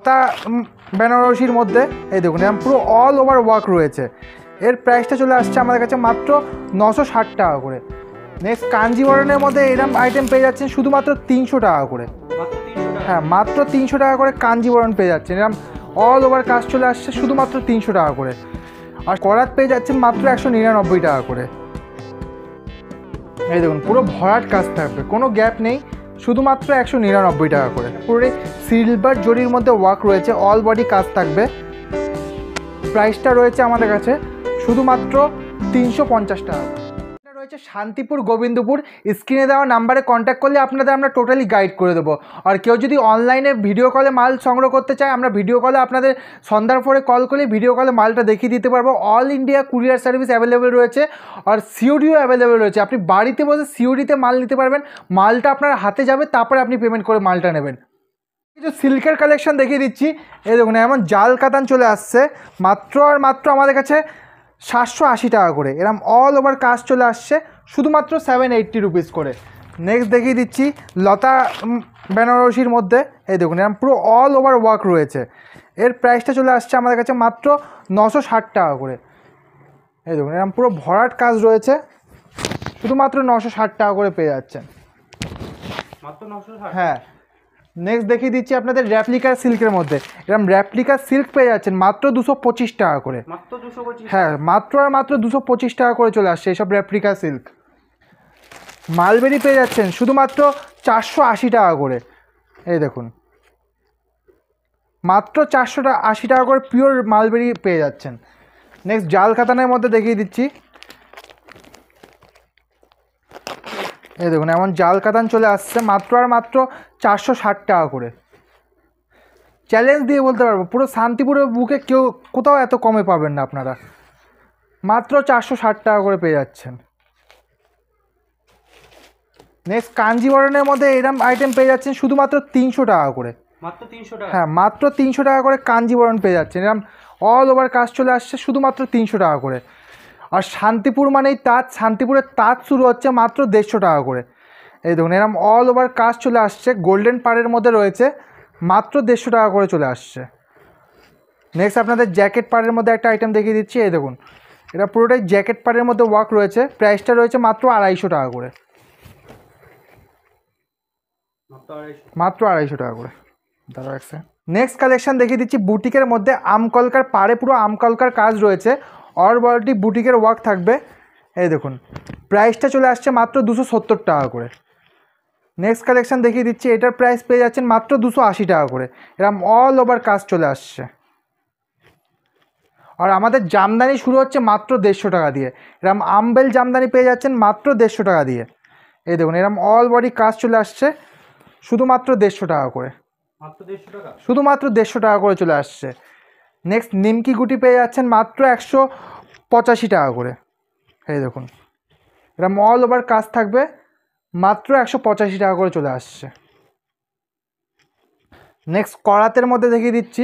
তা বেনারসির মধ্যে এই দেখুন এরকম পুরো অল ওভার ওয়ার্ক রয়েছে। এর প্রাইসটা চলে আসছে আমাদের কাছে মাত্র 960 টাকা করে। নেক্সট কাঞ্জিবরণের মধ্যে এরকম আইটেম পেয়ে যাচ্ছেন শুধুমাত্র 300 টাকা করে। হ্যাঁ, মাত্র 300 টাকা করে কাঞ্জিবরণ পেয়ে যাচ্ছেন। এরকম অল ওভার কাজ চলে আসছে শুধুমাত্র 300 টাকা করে। আর করাত পেয়ে যাচ্ছেন মাত্র 199 টাকা করে। এই দেখুন পুরো ভরাট কাজ থাকবে, কোনো গ্যাপ নেই, শুধুমাত্র 199 টাকা করে। পুরো সিলভার জরির মধ্যে ওয়ার্ক রয়েছে, অল বডি কাজ থাকবে। প্রাইসটা রয়েছে আমাদের কাছে শুধুমাত্র 350 টাকা। এটা রয়েছে শান্তিপুর গোবিন্দপুর। স্ক্রিনে দেওয়া নাম্বারে কন্ট্যাক্ট করলে আপনাদের আমরা টোটালি গাইড করে দেবো। আর কেউ যদি অনলাইনে ভিডিও কলে মাল সংগ্রহ করতে চায়, আমরা ভিডিও কলে আপনাদের সন্ধ্যার পরে কল করলে ভিডিও কলে মালটা দেখিয়ে দিতে পারবো। All India courier service available রয়েছে আর সিওডিও অ্যাভেলেবেল রয়েছে। আপনি বাড়িতে বসে সিওডিতে মাল নিতে পারবেন, মালটা আপনার হাতে যাবে, তারপরে আপনি পেমেন্ট করে মালটা নেবেন। কিছু সিল্কের কালেকশন দেখিয়ে দিচ্ছি। এই দেখুন এমন জাল কাতান চলে আসছে মাত্র আর মাত্র আমাদের কাছে 780 টাকা করে। এরকম অল ওভার কাজ চলে আসছে শুধুমাত্র 780 রুপিস করে। নেক্সট দেখিয়ে দিচ্ছি লতা বেনারসির মধ্যে। এই দেখুন এরকম পুরো অল ওভার ওয়ার্ক রয়েছে। এর প্রাইসটা চলে আসছে আমাদের কাছে মাত্র 960 টাকা করে। এই দেখুন এরকম পুরো ভরাট কাজ রয়েছে, শুধুমাত্র 960 টাকা করে পেয়ে যাচ্ছেন মাত্র 960। হ্যাঁ, নেক্সট দেখিয়ে দিচ্ছি আপনাদের র্যাপ্লিকার সিল্কের মধ্যে। এরকম র্যাপ্লিকার সিল্ক পেয়ে যাচ্ছেন মাত্র 225 টাকা করে। মাত্র 225। হ্যাঁ, মাত্র আর মাত্র 225 টাকা করে চলে আসছে এইসব র্যাপ্লিকা সিল্ক। মালবেরি পেয়ে যাচ্ছেন শুধুমাত্র 480 টাকা করে। এই দেখুন মাত্র 480 টাকা করে পিওর মালবেরি পেয়ে যাচ্ছেন। নেক্সট জাল কাতানের মধ্যে দেখিয়ে দিচ্ছি। এই দেখুন এমন জাল কাতান চলে আসছে মাত্র আর মাত্র 460 টাকা করে। চ্যালেঞ্জ দিয়ে বলতে পারবো পুরো শান্তিপুরের বুকে কেউ কোথাও এত কমে পাবেন না আপনারা। মাত্র 460 টাকা করে পেয়ে যাচ্ছেন। নেক্সট কাঞ্জিবরণের মধ্যে এরকম আইটেম পেয়ে যাচ্ছেন শুধুমাত্র 300 টাকা করে। মাত্র 300 টাকা। হ্যাঁ, মাত্র 300 টাকা করে কাঞ্জিবরণ পেয়ে যাচ্ছেন। এরকম অল ওভার কাজ চলে আসছে শুধুমাত্র 300 টাকা করে। আর শান্তিপুর মানেই তাঁত, শান্তিপুরের তাঁত শুরু হচ্ছে মাত্র 150 টাকা করে। এই দেখুন এরকম অল ওভার কাজ চলে আসছে, গোল্ডেন পাড়ের মধ্যে রয়েছে, মাত্র 150 টাকা করে চলে আসছে। নেক্সট আপনাদের জ্যাকেট পাড়ের মধ্যে একটা আইটেম দেখিয়ে দিচ্ছি। এই দেখুন এটা পুরোটাই জ্যাকেট পাড়ের মধ্যে ওয়ার্ক রয়েছে। প্রাইসটা রয়েছে মাত্র 250 টাকা করে। মাত্র 250 টাকা করে। দাঁড়াও এক সেকেন্ড। নেক্সট কালেকশন দেখিয়ে দিচ্ছি বুটিকের মধ্যে। আমকলকার পাড়ে পুরো আমকলকার কাজ রয়েছে, অল বডি বুটিকের ওয়ার্ক থাকবে। এই দেখুন প্রাইসটা চলে আসছে মাত্র 270 টাকা করে। নেক্সট কালেকশন দেখিয়ে দিচ্ছি, এটার প্রাইস পেয়ে যাচ্ছেন মাত্র 280 টাকা করে। এরকম অল ওভার কাজ চলে আসছে। আর আমাদের জামদানি শুরু হচ্ছে মাত্র 150 টাকা দিয়ে। এরকম আমবেল জামদানি পেয়ে যাচ্ছেন মাত্র 150 টাকা দিয়ে। এই দেখুন এরকম অল বডি কাজ চলে আসছে শুধুমাত্র 150 টাকা করে। মাত্র 150 টাকা। শুধুমাত্র 150 টাকা করে চলে আসছে। নেক্সট নিমকি গুটি পেয়ে যাচ্ছেন মাত্র 185 টাকা করে। এই দেখুন এরকম অল ওভার কাজ থাকবে, মাত্র 185 টাকা করে চলে আসছে। নেক্সট করাতের মধ্যে দেখিয়ে দিচ্ছি।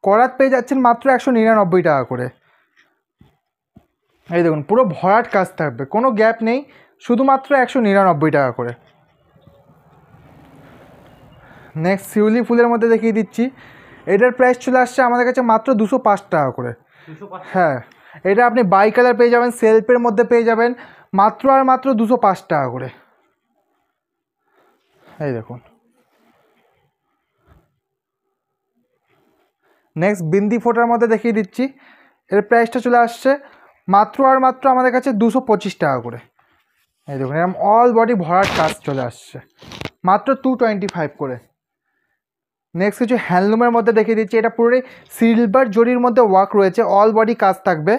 করাত পেয়ে যাচ্ছেন মাত্র 199 টাকা করে। এই দেখুন পুরো ভরাট কাজ থাকবে, কোনো গ্যাপ নেই, শুধুমাত্র 199 টাকা করে। নেক্সট শিউলি ফুলের মধ্যে দেখিয়ে দিচ্ছি। এটার প্রাইস চলে আসছে আমাদের কাছে মাত্র 205 টাকা করে। হ্যাঁ, এটা আপনি বাই কালার পেয়ে যাবেন, সেলফের মধ্যে পেয়ে যাবেন মাত্র আর মাত্র 205 টাকা করে। এই দেখুন নেক্সট বিন্দি ফোটার মধ্যে দেখিয়ে দিচ্ছি। এর প্রাইসটা চলে আসছে মাত্র আর মাত্র আমাদের কাছে 225 টাকা করে। এই দেখুন এরকম অল বডি ভরাট কাজ চলে আসছে মাত্র 225 করে। নেক্সট কিছু হ্যান্ডলুমের মধ্যে দেখিয়ে দিচ্ছি। এটা পুরোই সিলভার জরির মধ্যে ওয়ার্ক রয়েছে, অল বডি কাজ থাকবে।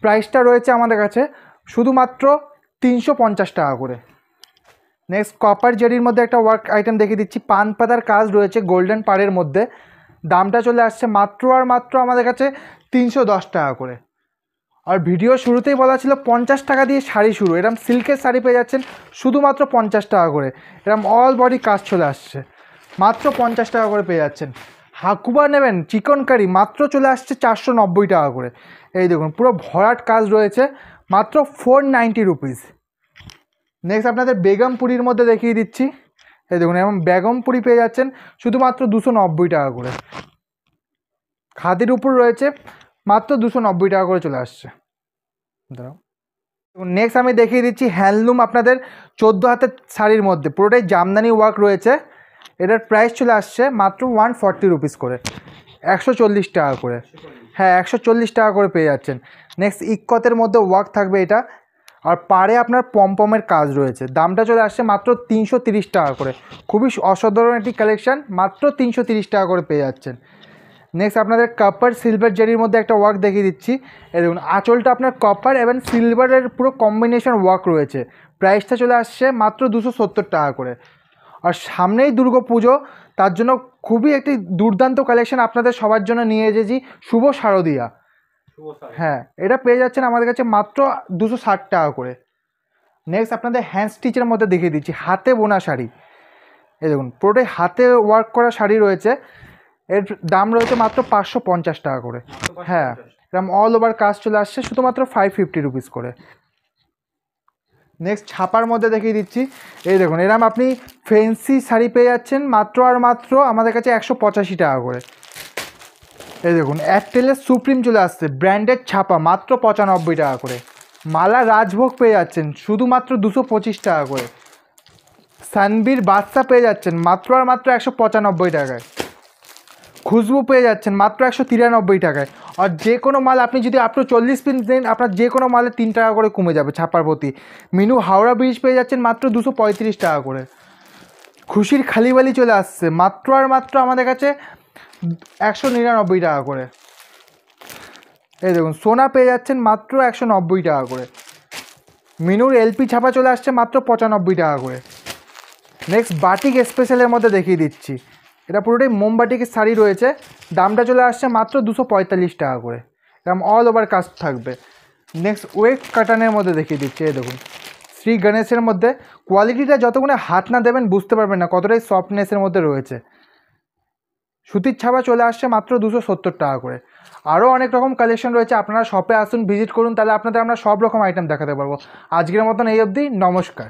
প্রাইসটা রয়েছে আমাদের কাছে শুধুমাত্র 350 টাকা করে। নেক্সট কপার জরির মধ্যে একটা ওয়ার্ক আইটেম দেখিয়ে দিচ্ছি। পান পাতার কাজ রয়েছে গোল্ডেন পাড়ের মধ্যে। দামটা চলে আসছে মাত্র আর মাত্র আমাদের কাছে 310 টাকা করে। আর ভিডিও শুরুতেই বলা ছিল 50 টাকা দিয়ে শাড়ি শুরু। এরকম সিল্কের শাড়ি পেয়ে যাচ্ছেন শুধুমাত্র 50 টাকা করে। এরকম অল বডি কাজ চলে আসছে, মাত্র 50 টাকা করে পেয়ে যাচ্ছেন। হাকুবা নেবেন চিকনকারি, মাত্র চলে আসছে 490 টাকা করে। এই দেখুন পুরো ভরাট কাজ রয়েছে, মাত্র 490 রুপিস। নেক্সট আপনাদের বেগমপুরির মধ্যে দেখিয়ে দিচ্ছি। এই দেখুন এরকম বেগমপুরি পেয়ে যাচ্ছেন শুধুমাত্র 290 টাকা করে। খাদির উপর রয়েছে মাত্র 290 টাকা করে চলে আসছে। দাঁড়াও, নেক্সট আমি দেখিয়ে দিচ্ছি হ্যান্ডলুম আপনাদের 14 হাতের শাড়ির মধ্যে পুরোটাই জামদানি ওয়ার্ক রয়েছে। এটার প্রাইস চলে আসছে মাত্র 140 রুপিস করে, 140 টাকা করে। হ্যাঁ, 140 টাকা করে পেয়ে যাচ্ছেন। নেক্সট ইক্কতের মধ্যে ওয়ার্ক থাকবে এটা, আর পাড়ে আপনার পমপমের কাজ রয়েছে। দামটা চলে আসছে মাত্র 330 টাকা করে। খুবই অসাধারণ একটি কালেকশান, মাত্র 330 টাকা করে পেয়ে যাচ্ছেন। নেক্সট আপনাদের কপার সিলভার জারির মধ্যে একটা ওয়ার্ক দেখিয়ে দিচ্ছি। এই দেখুন আঁচলটা আপনার কপার এবং সিলভারের পুরো কম্বিনেশন ওয়ার্ক রয়েছে। প্রাইসটা চলে আসছে মাত্র 270 টাকা করে। আর সামনেই দুর্গা পুজো, তার জন্য খুবই একটি দুর্দান্ত কালেকশন আপনাদের সবার জন্য নিয়ে এসেছি, শুভ শারদিয়া। হ্যাঁ, এটা পেয়ে যাচ্ছেন আমাদের কাছে মাত্র 260 টাকা করে। নেক্সট আপনাদের হ্যান্ড স্টিচের মধ্যে দেখিয়ে দিচ্ছি হাতে বোনা শাড়ি। এই দেখুন পুরোটাই হাতে ওয়ার্ক করা শাড়ি রয়েছে। এর দাম রয়েছে মাত্র 550 টাকা করে। হ্যাঁ, এরকম অল ওভার কাজ চলে আসছে শুধুমাত্র 550 রুপিস করে। নেক্সট ছাপার মধ্যে দেখিয়ে দিচ্ছি। এই দেখুন এরকম আপনি ফ্যান্সি শাড়ি পেয়ে যাচ্ছেন মাত্র আর মাত্র আমাদের কাছে 185 টাকা করে। এই দেখুন এয়ারটেলের সুপ্রিম চলে আসছে ব্র্যান্ডেড ছাপা মাত্র 95 টাকা করে। মালা রাজভোগ পেয়ে যাচ্ছেন শুধুমাত্র 225 টাকা করে। সানবীর বাদশা পেয়ে যাচ্ছেন মাত্র আর মাত্র 195 টাকায়। খুশবু পেয়ে যাচ্ছেন মাত্র 193 টাকায়। আর যে কোনো মাল আপনি যদি আপনার 40 পিস দেন, আপনার যে কোনো মালে 3 টাকা করে কমে যাবে ছাপার প্রতি। মিনু হাওড়া ব্রিজ পেয়ে যাচ্ছেন মাত্র 235 টাকা করে। খুশির খালিবালি চলে আসছে মাত্র আর মাত্র আমাদের কাছে 199 টাকা করে। এই দেখুন সোনা পেয়ে যাচ্ছেন মাত্র 190 টাকা করে। মিনুর এলপি ছাপা চলে আসছে মাত্র 95 টাকা করে। নেক্সট বাটিক স্পেশালের মধ্যে দেখিয়ে দিচ্ছি। এটা পুরোটাই মোমবাটিকের শাড়ি রয়েছে, দামটা চলে আসছে মাত্র 245 টাকা করে। এরকম অল ওভার কাজ থাকবে। নেক্সট ওয়েট কাটানের মধ্যে দেখিয়ে দিচ্ছি। এই দেখুন শ্রী গণেশের মধ্যে কোয়ালিটিটা যতক্ষণে হাত না দেবেন বুঝতে পারবেন না কতটাই সফটনেসের মধ্যে রয়েছে। সুতির ছাপা চলে আসছে মাত্র 270 টাকা করে। আরও অনেক রকম কালেকশন রয়েছে, আপনারা শপে আসুন, ভিজিট করুন, তাহলে আপনাদের আমরা সব রকম আইটেম দেখাতে পারবো। আজকের মতন এই অবধি, নমস্কার।